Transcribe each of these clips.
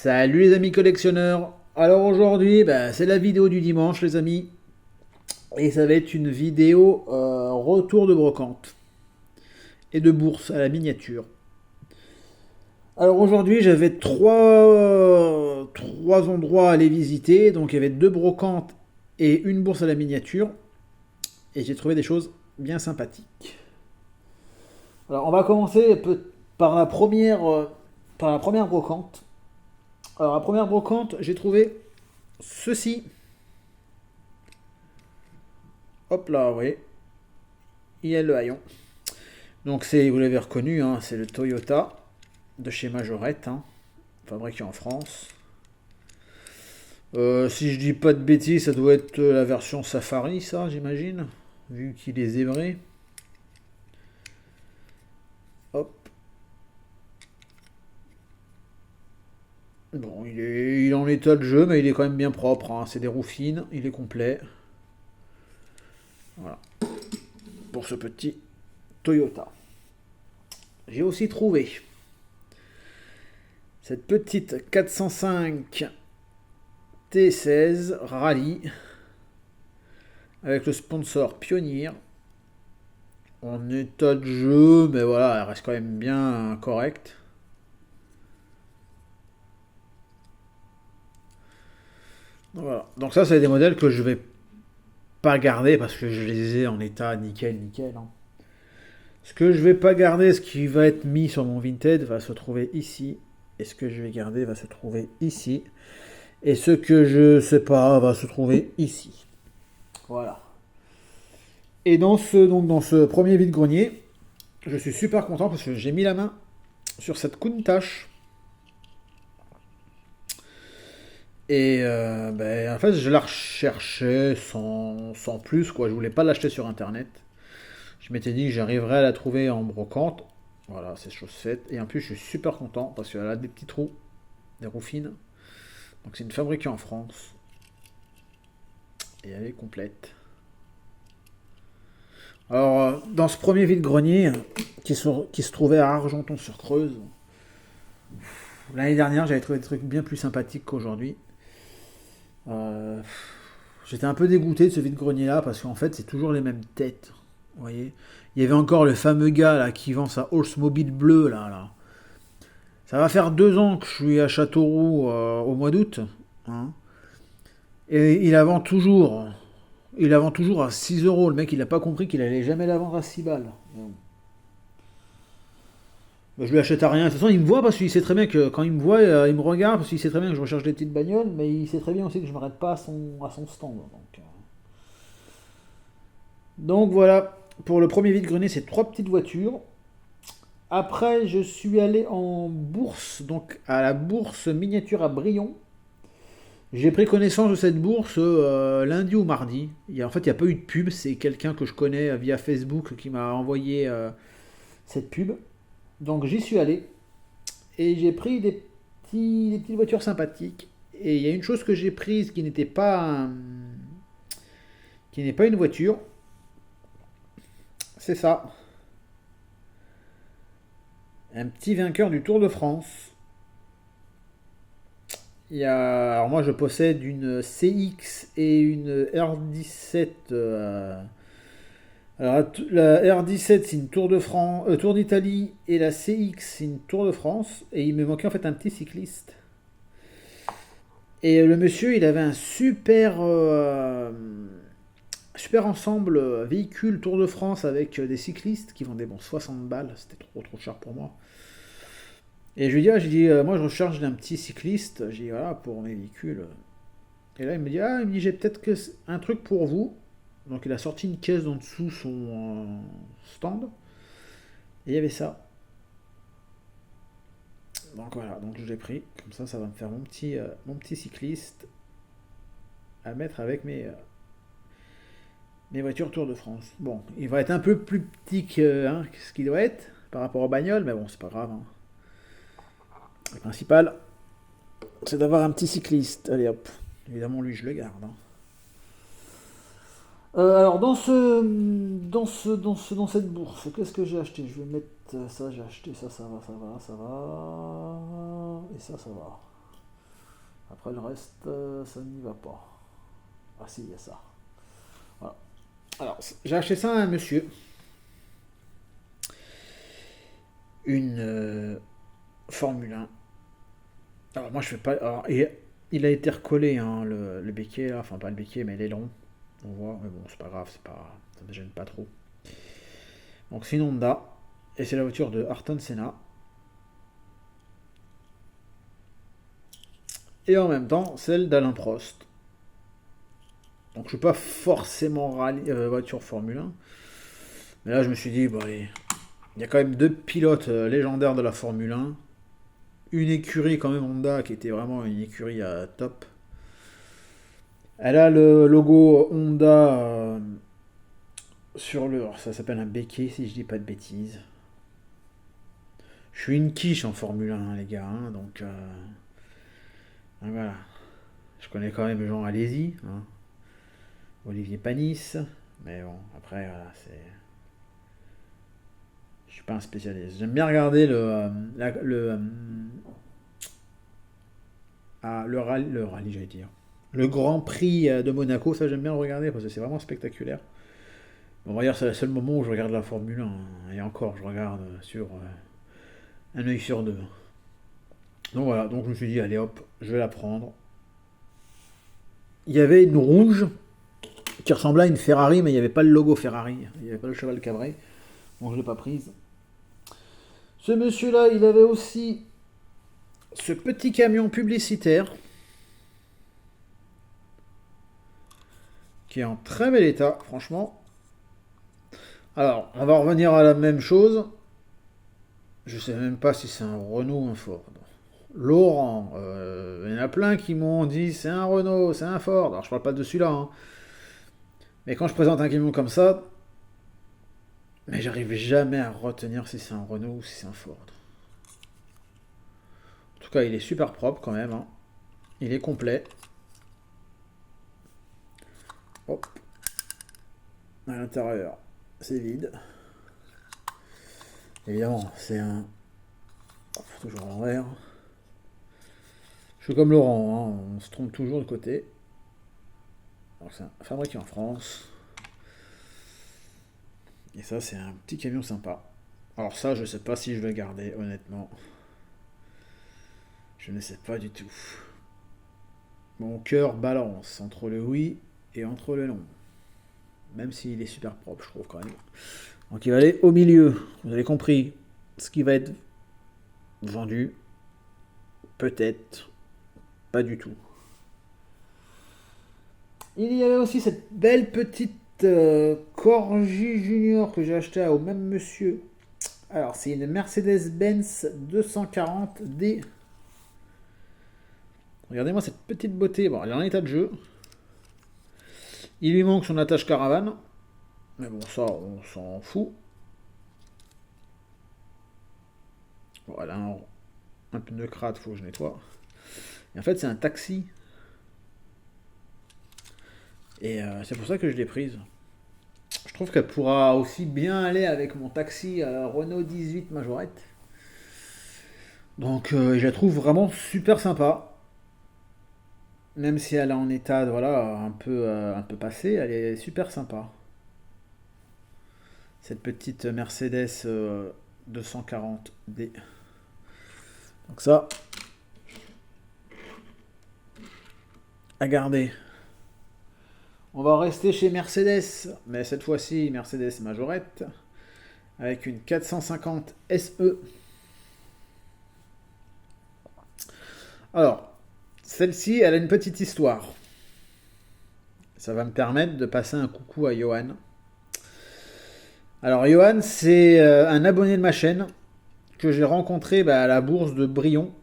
Salut les amis collectionneurs. Alors aujourd'hui, c'est la vidéo du dimanche les amis. Et ça va être une vidéo retour de brocante et de bourse à la miniature. Alors aujourd'hui j'avais trois endroits à aller visiter. Donc il y avait deux brocantes et une bourse à la miniature. Et j'ai trouvé des choses bien sympathiques. Alors on va commencer par par la première brocante. Alors la première brocante, j'ai trouvé ceci. Hop là, vous voyez, il y a le haillon. Donc c'est, vous l'avez reconnu, hein, c'est le Toyota de chez Majorette, hein, fabriqué en France. Si je dis pas de bêtises, ça doit être la version Safari, ça, j'imagine, vu qu'il est zébré. Hop. Bon, il est en état de jeu, mais il est quand même bien propre, hein. C'est des roues fines, il est complet. Voilà. Pour ce petit Toyota. J'ai aussi trouvé cette petite 405 T16 Rallye avec le sponsor Pioneer en état de jeu, mais voilà, elle reste quand même bien correcte. Voilà. Donc ça, c'est des modèles que je vais pas garder parce que je les ai en état nickel, nickel, hein. Ce que je vais pas garder, ce qui va être mis sur mon Vinted, va se trouver ici. Et ce que je vais garder va se trouver ici. Et ce que je sais pas va se trouver ici. Voilà. Et dans ce premier vide-grenier, je suis super content parce que j'ai mis la main sur cette Countach. Et en fait, je la recherchais sans plus, quoi. Je voulais pas l'acheter sur internet. Je m'étais dit que j'arriverais à la trouver en brocante. Voilà, c'est chose faite. Et en plus, je suis super content parce qu'elle a des petits trous, des roues fines. Donc c'est une fabriquée en France. Et elle est complète. Alors, dans ce premier vide-grenier, qui se trouvait à Argenton-sur-Creuse, l'année dernière, j'avais trouvé des trucs bien plus sympathiques qu'aujourd'hui. Euh, J'étais un peu dégoûté de ce vide-grenier-là, parce qu'en fait, c'est toujours les mêmes têtes. Vous voyez, il y avait encore le fameux gars là qui vend sa Oldsmobile bleue là. Ça va faire 2 ans que je suis à Châteauroux au mois d'août, hein. Et il la vend toujours à 6 euros. Le mec, il n'a pas compris qu'il allait jamais la vendre à 6 balles. Bon. Je lui achète à rien. De toute façon, il me voit parce qu'il sait très bien que quand il me voit, il me regarde parce qu'il sait très bien que je recherche des petites bagnoles, mais il sait très bien aussi que je ne m'arrête pas à son stand. Donc voilà, pour le premier vide-grenier, c'est 3 petites voitures. Après, je suis allé en bourse, donc à la bourse miniature à Brion. J'ai pris connaissance de cette bourse lundi ou mardi. En fait, il n'y a pas eu de pub. C'est quelqu'un que je connais via Facebook qui m'a envoyé cette pub. Donc j'y suis allé. Et j'ai pris des petites voitures sympathiques. Et il y a une chose que j'ai prise qui n'est pas une voiture. C'est ça. Un petit vainqueur du Tour de France. Alors moi je possède une CX et une R17. Alors la R17 c'est une Tour de France, Tour d'Italie, et la CX c'est une Tour de France. Et il me manquait en fait un petit cycliste. Et le monsieur il avait un super ensemble véhicule Tour de France avec des cyclistes qui vendaient 60 balles. C'était trop cher pour moi. Et je lui dis, moi je recherche d'un petit cycliste, j'ai dit, voilà, pour mes véhicules. Et là, il me dit, j'ai peut-être un truc pour vous. Donc il a sorti une caisse d'en dessous son stand. Et il y avait ça. Donc voilà, donc je l'ai pris. Comme ça va me faire mon petit cycliste à mettre avec mes voitures Tour de France. Bon, il va être un peu plus petit que ce qu'il doit être par rapport aux bagnoles, mais bon, c'est pas grave, hein. Le principal, c'est d'avoir un petit cycliste. Allez hop. Évidemment, lui, je le garde, hein. Alors, dans cette bourse, qu'est-ce que j'ai acheté? Je vais mettre ça, j'ai acheté ça, ça va. Et ça va. Après le reste, ça n'y va pas. Ah si, il y a ça. Voilà. Alors, j'ai acheté ça à un monsieur. Une Formule 1. Alors moi je fais pas. Alors, il a été recollé, hein, le béquet là. Enfin pas le béquet, mais l'aileron. On voit, mais bon, c'est pas grave, ça me gêne pas trop. Donc c'est une Honda. Et c'est la voiture de Ayrton Senna. Et en même temps, celle d'Alain Prost. Donc je suis pas forcément voiture Formule 1. Mais là je me suis dit, bon allez, il y a quand même deux pilotes légendaires de la Formule 1. Une écurie quand même Honda qui était vraiment une écurie top. Elle a le logo Honda sur le... Ça s'appelle un béquet si je dis pas de bêtises. Je suis une quiche en Formule 1, hein, les gars. Hein, donc voilà. Je connais quand même Jean Alési. Hein, Olivier Panis. Mais bon, après, voilà, c'est... Je suis pas un spécialiste. J'aime bien regarder le rallye, j'allais dire. Le Grand Prix de Monaco, ça j'aime bien le regarder parce que c'est vraiment spectaculaire. On va dire c'est le seul moment où je regarde la Formule 1. Hein, et encore, je regarde sur un œil sur deux. Donc voilà, donc je me suis dit, allez hop, je vais la prendre. Il y avait une rouge qui ressemblait à une Ferrari, mais il n'y avait pas le logo Ferrari. Il n'y avait pas le cheval cabré. Donc je ne l'ai pas prise. Ce monsieur-là, il avait aussi ce petit camion publicitaire qui est en très bel état, franchement. Alors, on va revenir à la même chose. Je sais même pas si c'est un Renault ou un Ford. Laurent, il y en a plein qui m'ont dit c'est un Renault, c'est un Ford. Alors je parle pas de celui-là, hein. Mais quand je présente un camion comme ça, mais j'arrive jamais à retenir si c'est un Renault ou si c'est un Ford. En tout cas, il est super propre quand même, hein. Il est complet. Hop. À l'intérieur, c'est vide. Évidemment, c'est un... Hop, toujours à l'envers. Je suis comme Laurent, hein, on se trompe toujours de côté. Alors c'est fabriqué en France. Et ça, c'est un petit camion sympa. Alors ça, je sais pas si je vais le garder, honnêtement. Je ne sais pas du tout. Mon cœur balance entre le oui et entre le non. Même s'il est super propre, je trouve quand même. Donc il va aller au milieu. Vous avez compris. Ce qui va être vendu, peut-être, pas du tout. Il y avait aussi cette belle petite Corgi Junior que j'ai acheté au même monsieur. Alors c'est une Mercedes-Benz 240D. Regardez-moi cette petite beauté. Bon, elle est en état de jeu. Il lui manque son attache caravane. Mais bon, ça, on s'en fout. Voilà, un pneu crade, faut que je nettoie. Et en fait, c'est un taxi. Et c'est pour ça que je l'ai prise. Je trouve qu'elle pourra aussi bien aller avec mon taxi Renault 18 Majorette. Donc, je la trouve vraiment super sympa. Même si elle est en état, voilà, un peu passé, elle est super sympa. Cette petite Mercedes 240D. Donc ça, à garder. On va rester chez Mercedes, mais cette fois-ci Mercedes Majorette, avec une 450 SE. Alors, celle-ci, elle a une petite histoire. Ça va me permettre de passer un coucou à Johan. Alors Johan, c'est un abonné de ma chaîne que j'ai rencontré à la bourse de Brion.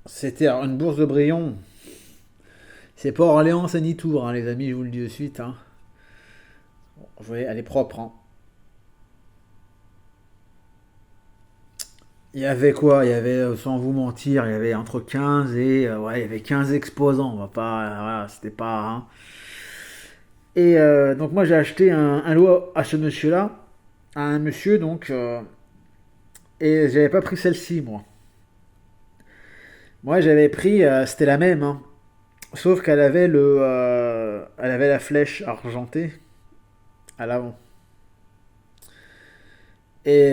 C'était une bourse de Brion. C'est pas Orléans, c'est ni Tours, hein, les amis, je vous le dis de suite. Hein. Bon, vous voyez, elle est propre. Hein. Il y avait quoi? Il y avait, sans vous mentir, il y avait entre 15 et... ouais, il y avait 15 exposants. On va pas... voilà, c'était pas... Hein. Et donc moi j'ai acheté un lot à ce monsieur-là. À un monsieur, donc... et j'avais pas pris celle-ci, moi. Moi, j'avais pris, c'était la même, hein. Sauf qu'elle avait elle avait la flèche argentée à l'avant. Et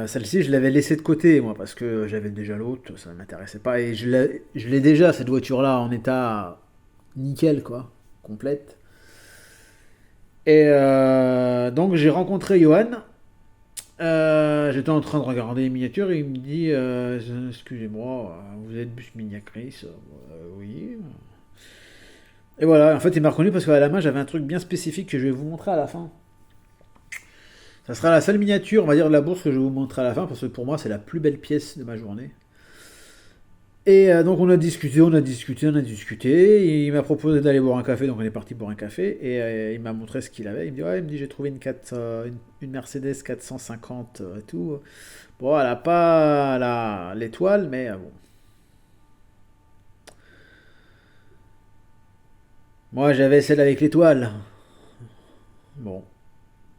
celle-ci, je l'avais laissée de côté, moi, parce que j'avais déjà l'autre, ça ne m'intéressait pas. Et je l'ai déjà, cette voiture-là, en état nickel, quoi, complète. Et donc, j'ai rencontré Johan. J'étais en train de regarder les miniatures et il me dit excusez-moi, vous êtes bus miniatrice. Oui. Et voilà, en fait, il m'a reconnu parce qu'à la main, j'avais un truc bien spécifique que je vais vous montrer à la fin. Ça sera la seule miniature, on va dire, de la bourse que je vais vous montrer à la fin parce que pour moi, c'est la plus belle pièce de ma journée. Et donc, on a discuté, on a discuté, on a discuté. Et il m'a proposé d'aller boire un café, donc on est parti boire un café. Et il m'a montré ce qu'il avait. Il me dit, ouais, il me dit, j'ai trouvé une Mercedes 450 et tout. Bon, elle a pas l'étoile, mais bon. Moi, j'avais celle avec l'étoile. Bon,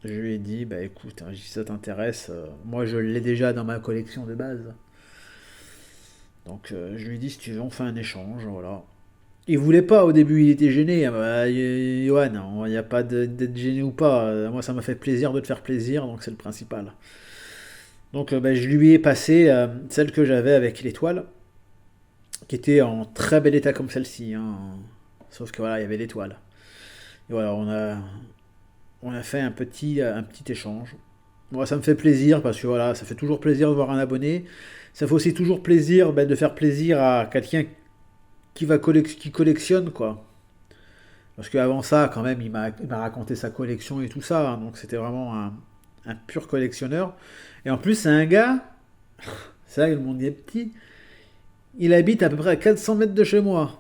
je lui ai dit, bah écoute, hein, si ça t'intéresse, moi je l'ai déjà dans ma collection de base. Donc je lui ai dit, si tu veux, on fait un échange, voilà. Il voulait pas au début, il était gêné. Ah bah, Johan, il n'y a pas d'être gêné ou pas. Moi, ça m'a fait plaisir de te faire plaisir, donc c'est le principal. Donc bah, je lui ai passé celle que j'avais avec l'étoile, qui était en très bel état comme celle-ci, hein. Sauf que voilà, il y avait l'étoile. Et voilà, on a fait un petit échange. Moi, ça me fait plaisir parce que voilà, ça fait toujours plaisir de voir un abonné. Ça fait aussi toujours plaisir de faire plaisir à quelqu'un qui collectionne, quoi. Parce qu'avant ça, quand même, il m'a raconté sa collection et tout ça, hein. Donc c'était vraiment un pur collectionneur. Et en plus, c'est un gars, c'est vrai que le monde est petit, il habite à peu près à 400 mètres de chez moi.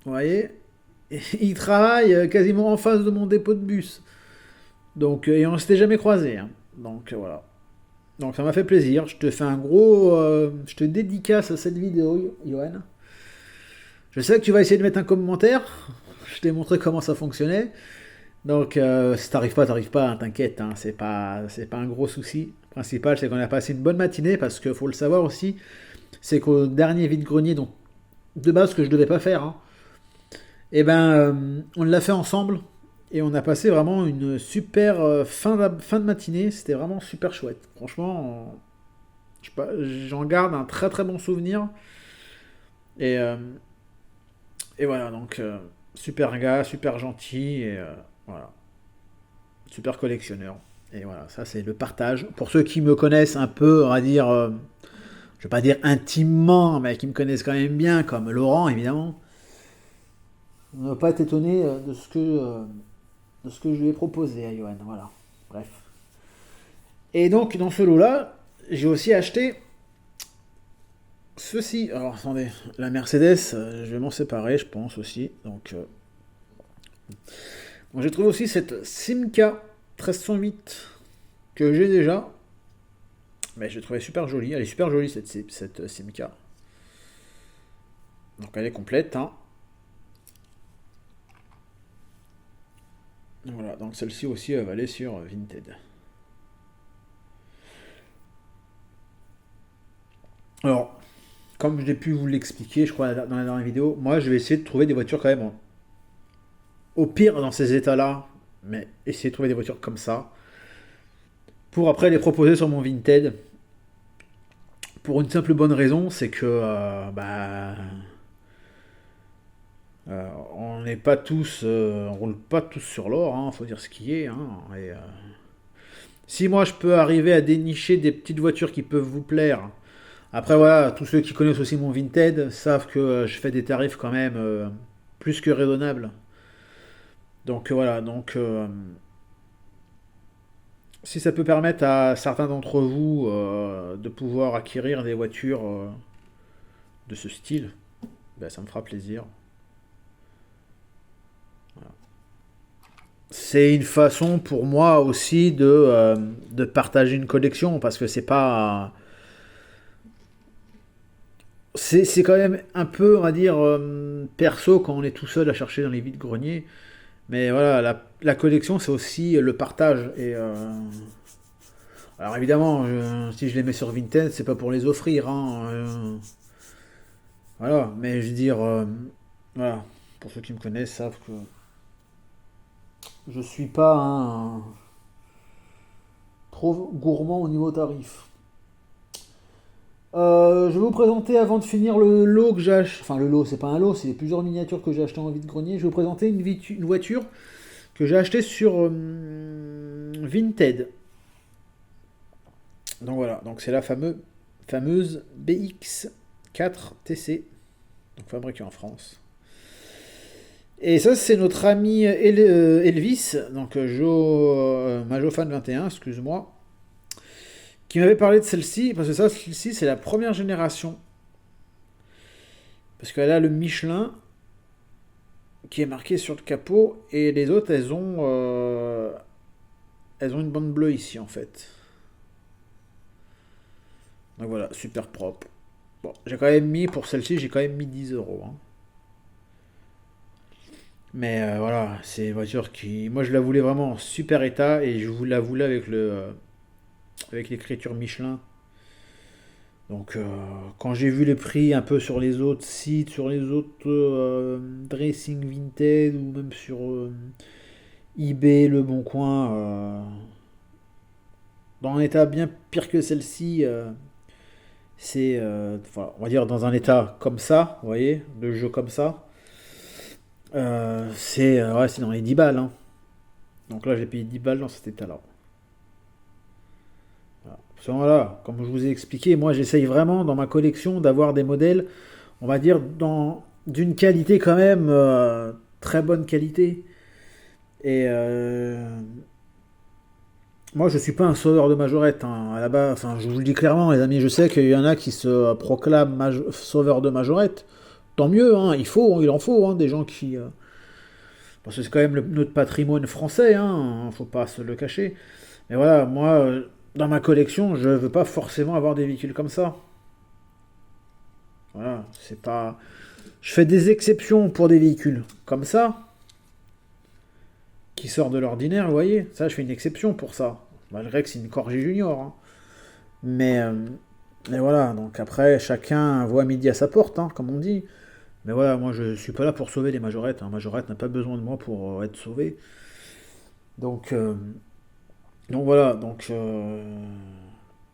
Vous voyez? Et il travaille quasiment en face de mon dépôt de bus. Donc, et on s'était jamais croisés, hein. Donc voilà. Donc ça m'a fait plaisir. Je te fais un gros. Je te dédicace à cette vidéo, Johan. Je sais que tu vas essayer de mettre un commentaire. Je t'ai montré comment ça fonctionnait. Donc si t'arrives pas, hein, t'inquiète, hein, c'est pas un gros souci. Le principal, c'est qu'on a passé une bonne matinée parce qu'il faut le savoir aussi, c'est qu'au dernier vide-grenier, donc de base que je devais pas faire, hein, et ben on l'a fait ensemble et on a passé vraiment une super fin de matinée. C'était vraiment super chouette. Franchement, je sais pas, j'en garde un très très bon souvenir. Et, euh, et voilà, donc super gars, super gentil, et voilà, super collectionneur. Et voilà, ça c'est le partage. Pour ceux qui me connaissent un peu, on va dire, je vais pas dire intimement, mais qui me connaissent quand même bien, comme Laurent évidemment, on ne va pas être étonné de ce que je lui ai proposé à Johan. Voilà, bref. Et donc dans ce lot-là, j'ai aussi acheté ceci. Alors attendez, la Mercedes, je vais m'en séparer, je pense aussi. Donc bon, j'ai trouvé aussi cette Simca 1308 que j'ai déjà. Mais je l'ai trouvée super jolie. Elle est super jolie cette Simca. Donc elle est complète, hein. Voilà, donc celle-ci aussi elle va aller sur Vinted. Alors, comme je l'ai pu vous l'expliquer, je crois, dans la dernière vidéo, moi je vais essayer de trouver des voitures quand même, hein, au pire dans ces états-là, mais essayer de trouver des voitures comme ça, pour après les proposer sur mon Vinted. Pour une simple bonne raison, c'est que on n'est pas tous, on roule pas tous sur l'or, hein, faut dire ce qui est, hein. Et, si moi je peux arriver à dénicher des petites voitures qui peuvent vous plaire, après voilà, tous ceux qui connaissent aussi mon Vinted savent que je fais des tarifs quand même plus que raisonnables. Donc voilà, donc si ça peut permettre à certains d'entre vous de pouvoir acquérir des voitures de ce style, ben, ça me fera plaisir. C'est une façon pour moi aussi de partager une collection parce que c'est quand même un peu, on va dire, perso quand on est tout seul à chercher dans les vides greniers. Mais voilà, la collection c'est aussi le partage. Et alors évidemment, si je les mets sur Vinted, c'est pas pour les offrir, hein. Voilà, mais je veux dire, voilà, pour ceux qui me connaissent savent que je suis pas trop gourmand au niveau tarif. Je vais vous présenter avant de finir le lot que j'ai acheté. Enfin, le lot, c'est pas un lot, c'est plusieurs miniatures que j'ai acheté en vide-grenier. Je vais vous présenter une voiture que j'ai achetée sur Vinted. Donc voilà, donc c'est la fameuse BX4 TC, donc fabriquée en France. Et ça, c'est notre ami Elvis, donc Majofan 21, excuse-moi, qui m'avait parlé de celle-ci, parce que ça, celle-ci, c'est la première génération. Parce qu'elle a le Michelin qui est marqué sur le capot, et les autres, elles ont une bande bleue ici, en fait. Donc voilà, super propre. Bon, j'ai quand même mis, pour celle-ci, j'ai quand même mis 10 euros, hein. Mais voilà, c'est une voiture qui. Moi, je la voulais vraiment en super état et la voulais avec l'écriture Michelin. Donc, quand j'ai vu les prix un peu sur les autres sites, sur les autres Dressing Vinted ou même sur eBay, Le Bon Coin, dans un état bien pire que celle-ci, voilà, on va dire dans un état comme ça, vous voyez, de jeu comme ça, ouais, c'est dans les 10 balles, hein. Donc là, j'ai payé 10 balles dans cet état-là. Voilà. Parce que voilà, comme je vous ai expliqué, moi j'essaye vraiment dans ma collection d'avoir des modèles, on va dire, d'une qualité quand même très bonne qualité. Et moi je suis pas un sauveur de majorette, hein, à la base. Enfin, je vous le dis clairement, les amis, je sais qu'il y en a qui se proclament sauveurs de majorette. Tant mieux, hein, il en faut, hein, des gens qui. Parce que c'est quand même notre patrimoine français, hein, faut pas se le cacher. Mais voilà, moi, dans ma collection, je veux pas forcément avoir des véhicules comme ça. Voilà, c'est pas. Je fais des exceptions pour des véhicules comme ça, qui sortent de l'ordinaire, vous voyez. Ça, je fais une exception pour ça. Malgré que c'est une Corgi Junior, hein. Mais, mais voilà, donc après, chacun voit midi à sa porte, hein, comme on dit. Mais voilà, moi, je suis pas là pour sauver les majorettes, hein. Majorette n'a pas besoin de moi pour être sauvée. Donc, voilà,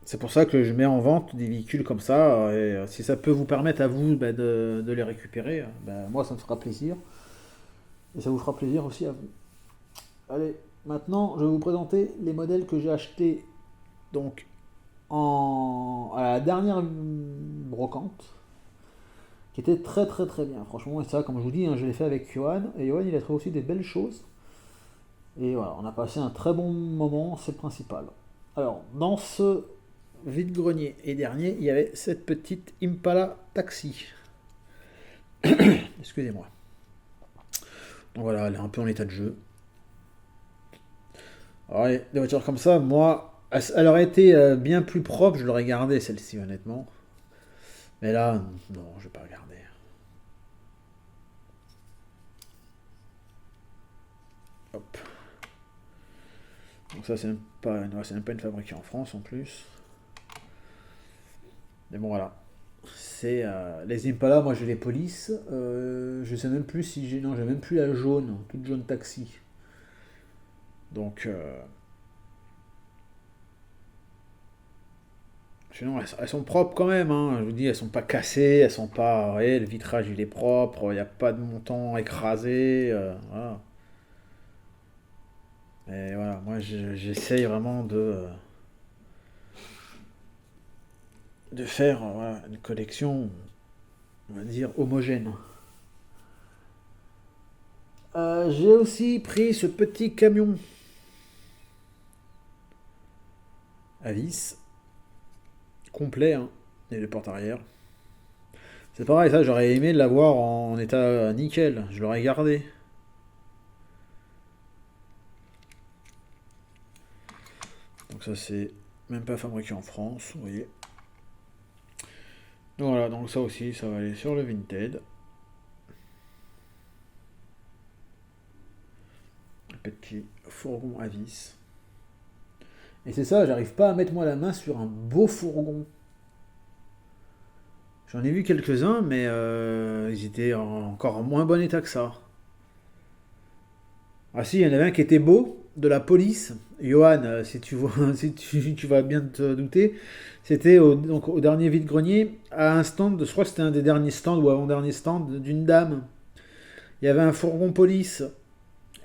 c'est pour ça que je mets en vente des véhicules comme ça. Et si ça peut vous permettre à vous bah, de les récupérer, bah, moi ça me fera plaisir. Et ça vous fera plaisir aussi à vous. Allez, maintenant je vais vous présenter les modèles que j'ai achetés donc à la dernière brocante, qui était très très très bien. Franchement, et ça, comme je vous dis, hein, je l'ai fait avec Johan. Et Johan, il a trouvé aussi des belles choses. Et voilà, on a passé un très bon moment, c'est le principal. Alors, dans ce vide-grenier et dernier, il y avait cette petite Impala Taxi. Excusez-moi. Donc voilà, elle est un peu en état de jeu. Alors, des voitures comme ça, moi, elle aurait été bien plus propre, je l'aurais gardée celle-ci, honnêtement. Mais là, non, je vais pas regarder. Hop. Donc ça, c'est même pas une fabriquée en France en plus. Mais bon, voilà. C'est les Impala, moi j'ai les polices. Je sais même plus si j'ai. Non, j'ai même plus la jaune, toute jaune taxi. Donc, sinon, elles sont propres quand même, hein. Je vous dis, elles sont pas cassées, elles sont pas. Ouais, le vitrage il est propre, il n'y a pas de montant écrasé. Voilà. Et voilà, moi j'essaye vraiment de faire voilà, une collection, on va dire, homogène. J'ai aussi pris ce petit camion à vis, complet, hein, et le porte-arrière. C'est pareil, ça j'aurais aimé l'avoir en état nickel, je l'aurais gardé. Donc ça c'est même pas fabriqué en France, vous voyez. Donc voilà, donc ça aussi, ça va aller sur le Vinted. Un petit fourgon à vis. Et c'est ça, j'arrive pas à mettre moi la main sur un beau fourgon. J'en ai vu quelques-uns, mais ils étaient encore en moins bon état que ça. Ah si, il y en avait un qui était beau, de la police. Johan, si tu vois, si tu vas bien te douter, c'était donc, au dernier vide-grenier, à un stand, je crois que c'était un des derniers stands ou avant-dernier stand d'une dame. Il y avait un fourgon police.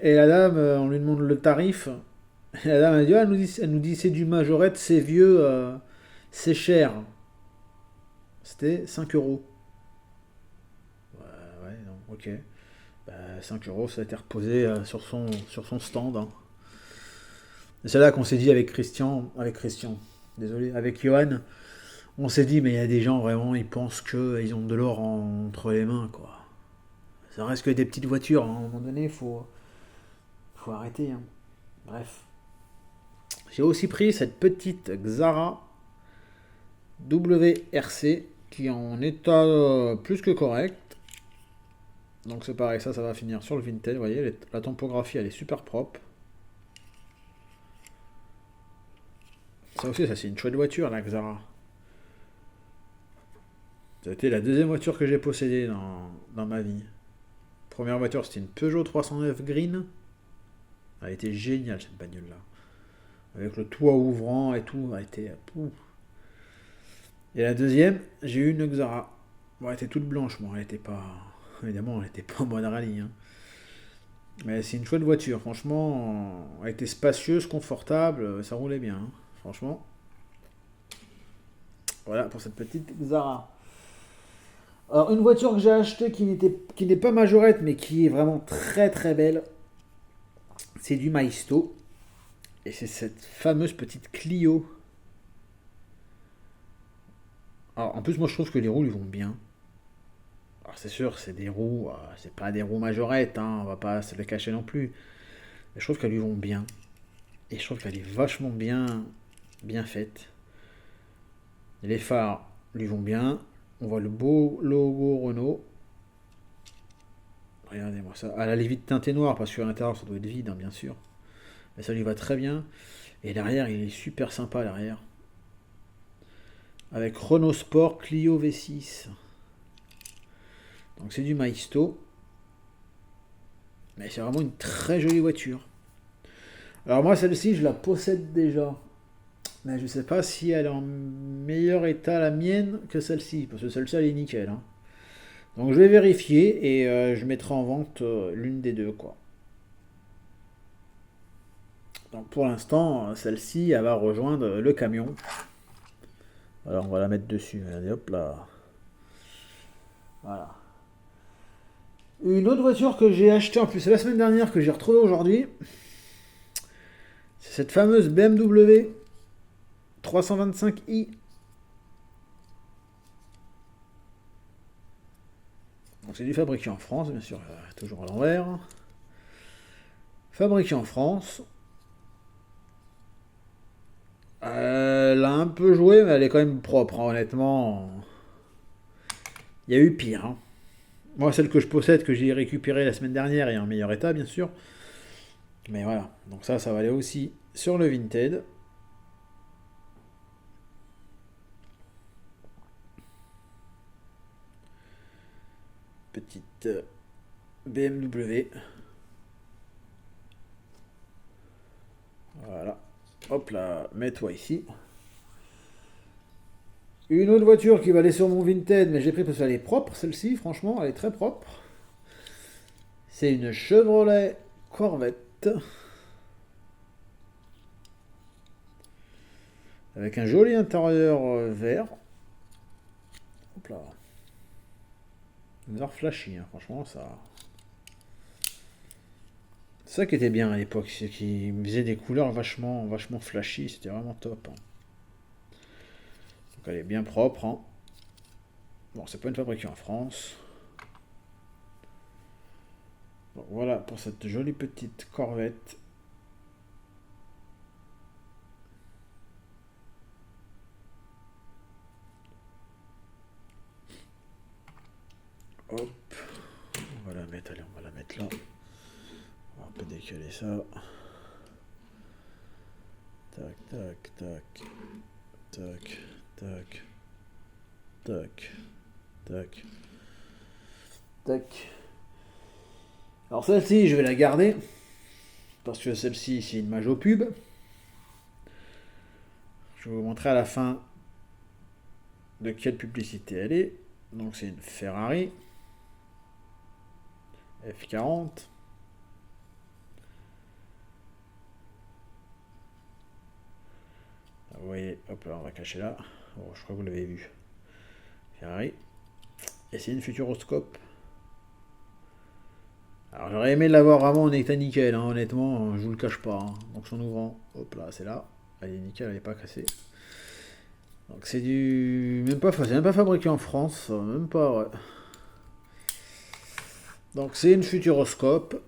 Et la dame, on lui demande le tarif. Et la dame, elle dit, ah, elle nous dit c'est du majorette, c'est vieux, c'est cher. C'était 5 euros. Ouais, non, ok. Bah, 5 euros, ça a été reposé sur son stand, hein. Et c'est là qu'on s'est dit avec Christian, désolé, avec Johan, on s'est dit, mais il y a des gens vraiment, ils pensent qu'ils ont de l'or entre les mains, quoi. Ça reste que des petites voitures, hein. À un moment donné, faut arrêter, hein. Bref. J'ai aussi pris cette petite Xara WRC qui est en état plus que correct. Donc c'est pareil, ça va finir sur le vintage. Vous voyez, la topographie, elle est super propre. Ça aussi, ça c'est une chouette voiture, la Xara. Ça a été la deuxième voiture que j'ai possédée dans ma vie. Première voiture, c'était une Peugeot 309 Green. Elle était géniale, cette bagnole-là. Avec le toit ouvrant et tout, elle était... Pouf. Et la deuxième, j'ai eu une Xara. Bon, elle était toute blanche, moi, elle était pas... Évidemment, elle était pas en mode rallye, hein. Mais c'est une chouette voiture, franchement. Elle était spacieuse, confortable, ça roulait bien, hein. Franchement. Voilà pour cette petite Xara. Alors, une voiture que j'ai achetée qui n'est pas majorette, mais qui est vraiment très très belle, c'est du Maisto. Et c'est cette fameuse petite Clio. Alors, en plus, moi je trouve que les roues lui vont bien. Alors, c'est sûr, c'est des roues, c'est pas des roues majorettes, hein, on va pas se les cacher non plus. Mais je trouve qu'elles lui vont bien. Et je trouve qu'elle est vachement bien faite. Les phares lui vont bien. On voit le beau logo Renault. Regardez-moi ça. Elle a les vitres teintées noires parce qu'à l'intérieur ça doit être vide, hein, bien sûr. Mais ça lui va très bien. Et l'arrière, il est super sympa l'arrière. Avec Renault Sport Clio V6. Donc c'est du Maisto. Mais c'est vraiment une très jolie voiture. Alors moi celle-ci je la possède déjà. Mais je sais pas si elle est en meilleur état la mienne que celle-ci. Parce que celle-ci elle est nickel, hein. Donc je vais vérifier et je mettrai en vente l'une des deux, quoi. Donc pour l'instant, celle-ci elle va rejoindre le camion. Alors on va la mettre dessus. Allez hop là. Voilà. Une autre voiture que j'ai achetée en plus, c'est la semaine dernière que j'ai retrouvée aujourd'hui. C'est cette fameuse BMW 325i. Donc c'est du fabriqué en France, bien sûr, toujours à l'envers. Fabriqué en France. Elle a un peu joué, mais elle est quand même propre, hein, honnêtement. Il y a eu pire, hein. Moi, celle que je possède, que j'ai récupérée la semaine dernière, est en meilleur état, bien sûr. Mais voilà, donc ça va aller aussi sur le Vinted. Petite BMW. Voilà. Hop là, mets-toi ici. Une autre voiture qui va aller sur mon Vinted, mais j'ai pris parce qu'elle est propre, celle-ci, franchement, elle est très propre. C'est une Chevrolet Corvette. Avec un joli intérieur vert. Hop là. Vert flashy, hein, franchement, ça. C'est ça qui était bien à l'époque, c'est qu'il faisait des couleurs vachement flashy, c'était vraiment top, hein. Donc elle est bien propre, hein. Bon, c'est pas une fabriquée en France. Donc voilà pour cette jolie petite Corvette. Hop, on va la mettre, allez, on va la mettre là. On va un peu décaler ça. Tac, tac, tac, tac, tac, tac, Tac. Tac. Alors celle-ci, je vais la garder. Parce que celle-ci, c'est une Majo pub. Je vais vous montrer à la fin de quelle publicité elle est. Donc c'est une Ferrari F40. Vous voyez, hop là, on va cacher là. Bon, je crois que vous l'avez vu. Ferrari. Et c'est une Futuroscope. Alors j'aurais aimé l'avoir vraiment en état nickel, hein, honnêtement, je vous le cache pas. Hein. Donc son ouvrant, hop là, c'est là. Elle est nickel, elle n'est pas cassée. Donc c'est du... c'est même pas fabriqué en France, même pas, ouais. Donc c'est une Futuroscope.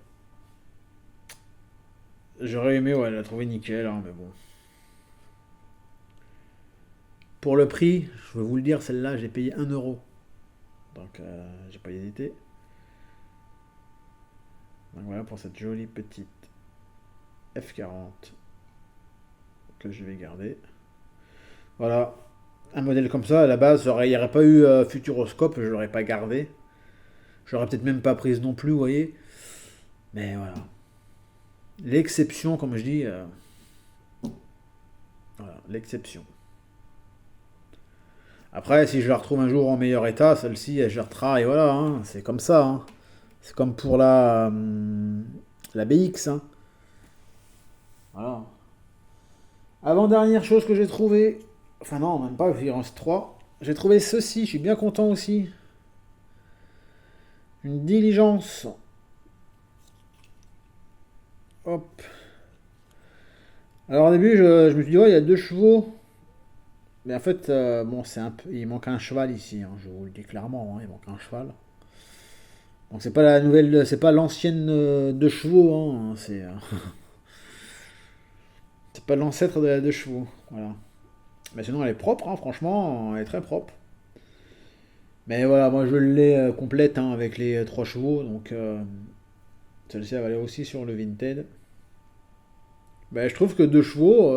J'aurais aimé, ouais, la trouver nickel, hein, mais bon. Pour le prix, je vais vous le dire, celle-là, j'ai payé 1 euro. Donc j'ai pas hésité. Donc voilà pour cette jolie petite F40 que je vais garder. Voilà, un modèle comme ça, à la base, il n'y aurait pas eu Futuroscope, je l'aurais pas gardé. Je l'aurais peut-être même pas prise non plus, vous voyez. Mais voilà. L'exception, comme je dis, voilà, l'exception. Après, si je la retrouve un jour en meilleur état, celle-ci, je la retravaille, voilà, hein, c'est comme ça. Hein. C'est comme pour la BX. Hein. Voilà. Avant-dernière chose que j'ai trouvé, enfin non, même pas, il en reste 3. J'ai trouvé ceci, je suis bien content aussi. Une diligence. Hop. Alors au début, je me suis dit, ouais, il y a 2 chevaux. Mais en fait, bon, c'est un peu, il manque un cheval ici, hein, je vous le dis clairement, hein, il manque un cheval. Donc c'est pas la nouvelle, c'est pas l'ancienne 2 chevaux, hein, c'est pas l'ancêtre de la 2 chevaux, voilà. Mais sinon elle est propre, hein, franchement, elle est très propre. Mais voilà, moi je l'ai complète hein, avec les 3 chevaux, donc celle-ci elle va aller aussi sur le Vinted. Ben, je trouve que 2 chevaux,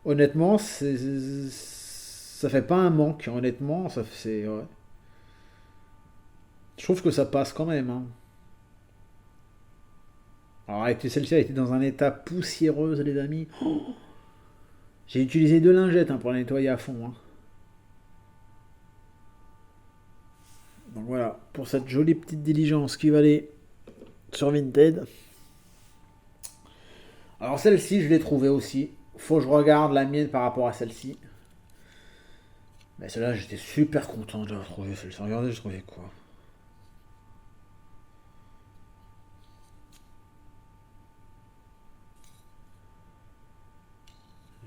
honnêtement, ça fait pas un manque, honnêtement, ouais. Je trouve que ça passe quand même. Hein. Alors celle-ci a été dans un état poussiéreuse les amis. Oh, j'ai utilisé 2 lingettes hein, pour la nettoyer à fond. Hein. Donc voilà, pour cette jolie petite diligence qui va aller sur Vinted. Alors celle-ci, je l'ai trouvée aussi. Faut que je regarde la mienne par rapport à celle-ci. Mais celle-là, j'étais super content de la trouver. Celle-ci, regardez, je trouvais quoi.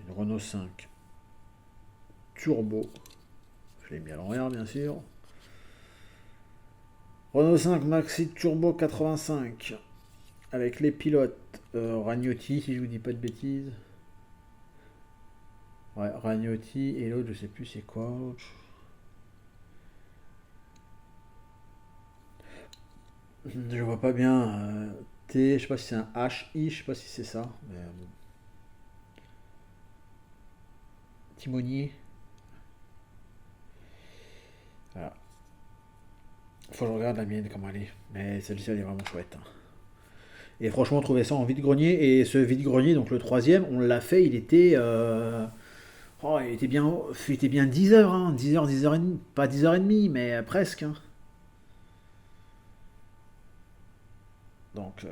Une Renault 5 Turbo. Je l'ai mis à l'envers, bien sûr. Renault 5 Maxi Turbo 85. Avec les pilotes Ragnotti, si je vous dis pas de bêtises. Ouais, Ragnotti et l'autre, je sais plus c'est quoi. Je vois pas bien. T, je sais pas si c'est un H, I, je sais pas si c'est ça. Mais, bon. Timonier. Voilà. Faut que je regarde la mienne comment elle est. Mais celle-ci elle est vraiment chouette. Hein. Et franchement, on trouvait ça en vide-grenier. Et ce vide-grenier, donc le troisième, on l'a fait, il était. Oh, il était bien 10 heures, hein. 10 heures, 10 heures et demie. Pas 10 heures et demie, mais presque. Hein. Donc,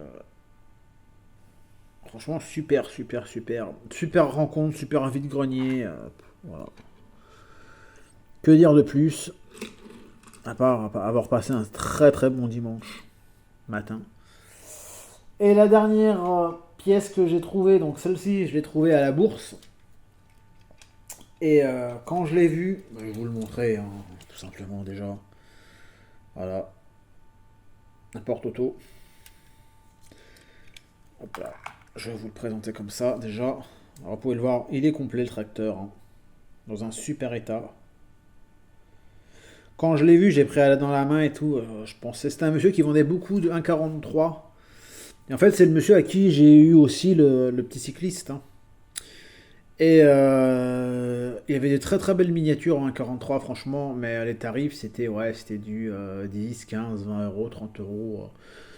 franchement, super, super, super. Super rencontre, super vide-grenier. Voilà. Que dire de plus à part avoir passé un très très bon dimanche matin. Et la dernière pièce que j'ai trouvée, donc celle-ci, je l'ai trouvée à la bourse. Et quand je l'ai vue, je vais vous le montrer, hein, tout simplement déjà. Voilà. Un porte-auto. Hop là. Je vais vous le présenter comme ça déjà. Alors vous pouvez le voir, il est complet le tracteur. Hein, dans un super état. Quand je l'ai vu, j'ai pris dans la main et tout. Je pensais c'était un monsieur qui vendait beaucoup de 1,43. Et en fait, c'est le monsieur à qui j'ai eu aussi le petit cycliste. Hein. Et il y avait des très très belles miniatures en 1,43 franchement, mais les tarifs c'était c'était du 10, 15, 20 euros, 30 euros,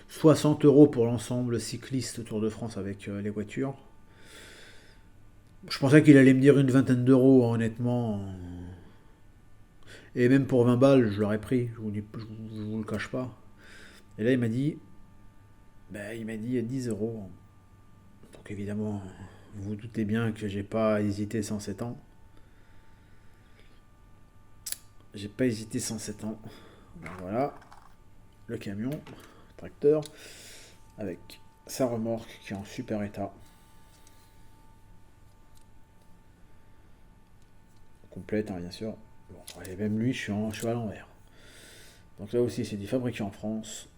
60 euros pour l'ensemble cycliste Tour de France avec les voitures. Je pensais qu'il allait me dire une vingtaine d'euros, honnêtement. Et même pour 20 balles, je l'aurais pris, je vous le cache pas. Et là, il m'a dit 10 euros. Donc évidemment, vous vous doutez bien que j'ai pas hésité 107 ans. J'ai pas hésité 107 ans. Donc voilà, le camion, tracteur, avec sa remorque qui est en super état. Complète, hein, bien sûr. Bon, et même lui, je suis à l'envers. Donc là aussi, c'est du fabriqué en France.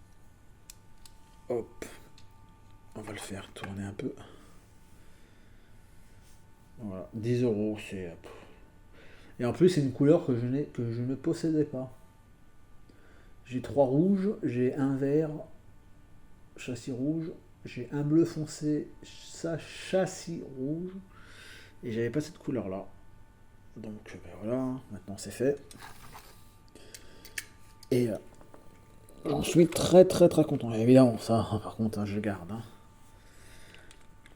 Hop, on va le faire tourner un peu. Voilà, 10 euros, c'est. Et en plus, c'est une couleur que je ne possédais pas. J'ai 3 rouges, j'ai un vert, châssis rouge, j'ai un bleu foncé, châssis rouge, et j'avais pas cette couleur là. Donc voilà, maintenant c'est fait. Et j'en suis très très très content. Et évidemment, ça, par contre, je garde. Hein.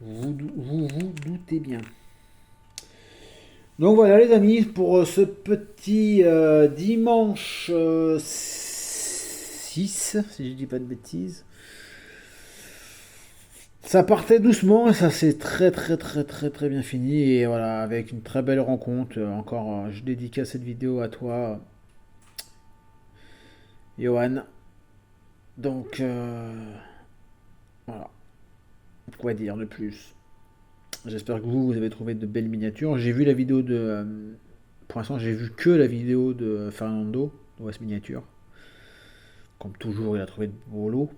Vous doutez bien. Donc voilà les amis, pour ce petit dimanche 6, si je dis pas de bêtises. Ça partait doucement et ça s'est très très très très très bien fini. Et voilà, avec une très belle rencontre. Encore, je dédicace cette vidéo à toi, Johan. Donc voilà, quoi dire de plus. J'espère que vous avez trouvé de belles miniatures. J'ai vu la vidéo de... pour l'instant, j'ai vu que la vidéo de Fernando, de West Miniature. Comme toujours, il a trouvé de beaux lots.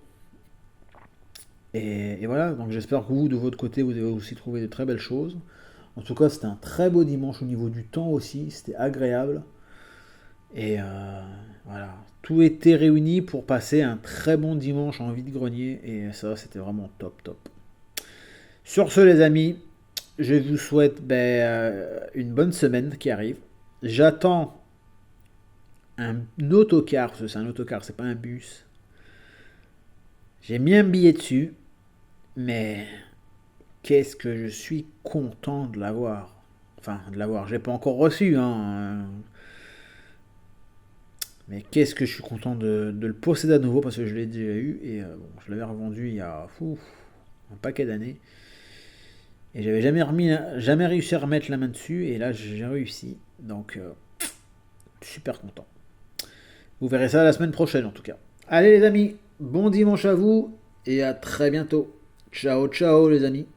Et voilà, donc j'espère que vous, de votre côté, vous avez aussi trouvé de très belles choses. En tout cas, c'était un très beau dimanche au niveau du temps aussi. C'était agréable. Et voilà, tout était réuni pour passer un très bon dimanche en vide-grenier. Et ça, c'était vraiment top, top. Sur ce, les amis, je vous souhaite une bonne semaine qui arrive. J'attends un autocar, parce que c'est un autocar, c'est pas un bus. J'ai mis un billet dessus, mais qu'est-ce que je suis content de l'avoir. Enfin, de l'avoir, je l'ai pas encore reçu, hein. Mais qu'est-ce que je suis content de le posséder à nouveau, parce que je l'ai déjà eu, et bon, je l'avais revendu il y a un paquet d'années. Et j'avais jamais réussi à remettre la main dessus, et là j'ai réussi. Donc, super content. Vous verrez ça la semaine prochaine en tout cas. Allez les amis, bon dimanche à vous, et à très bientôt. Ciao ciao les amis.